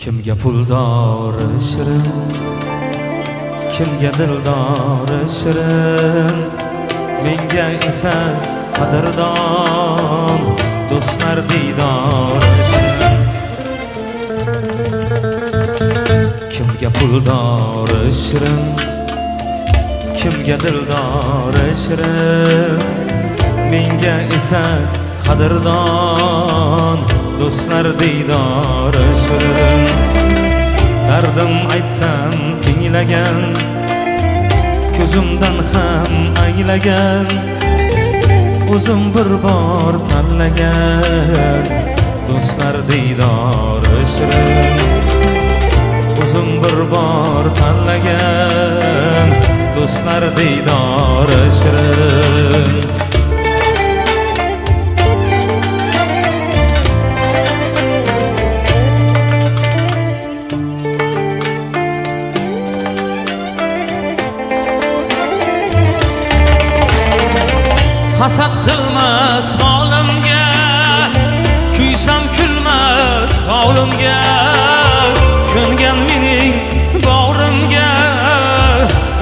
Kimga puldori shirin, kimga dildori shirin, menga esa qadrdon do'stlar diydori shirin. Kimga puldori shirin, kimga dildori shirin, menga esa qadrdon do'stlar diydori shirin. Dardim aytsam tinglagan, ko'zimdan ham aylagan, o'zim bir bor tanlagan do'stlar diydori shirin. O'zim bir bor tanlagan do'stlar diydori shirin. Hasad qilmas holimga, kuysam kulmas holimga, ko'ngan mening bag'rimga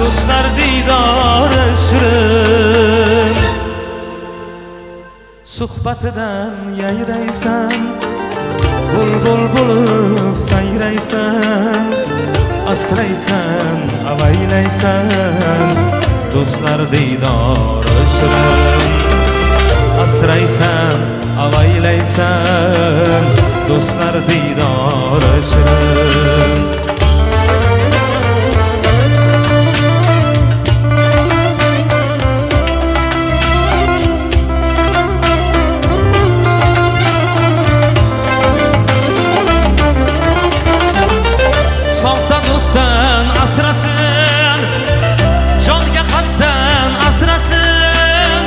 do'stlar diydori shirin. Suhbatidan yayraysan, bulbul bo'lib sayraysan, asraysan, avaylaysan do'stlar diydori shirin. Asraysan, avaylaysan do'stlar diydori shirin. Soxta do'stdan asrasin, jonga qasddan asrasin,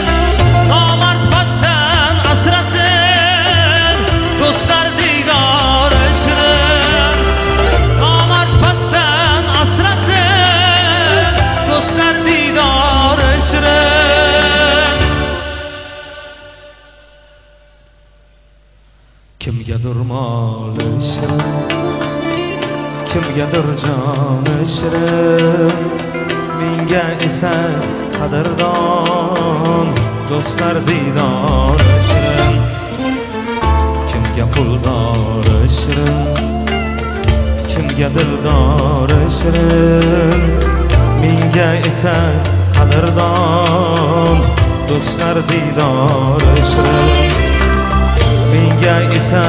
nomard pastdan asrasin do'stlar diydori shirin. Nomard pastdan asrasin do'stlar diydori shirin. Kimgadir moli shirin, kimgadir joni shirin, menga esa qadrdon do'stlar diydori shirin. Kimga puldori shirin, kimga dildori shirin, menga esa qadrdon do'stlar diydori shirin. Menga esa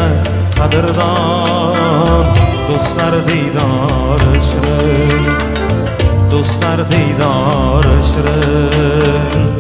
qadrdon do'stlar diydori shirin, do'stlar diydori shirin.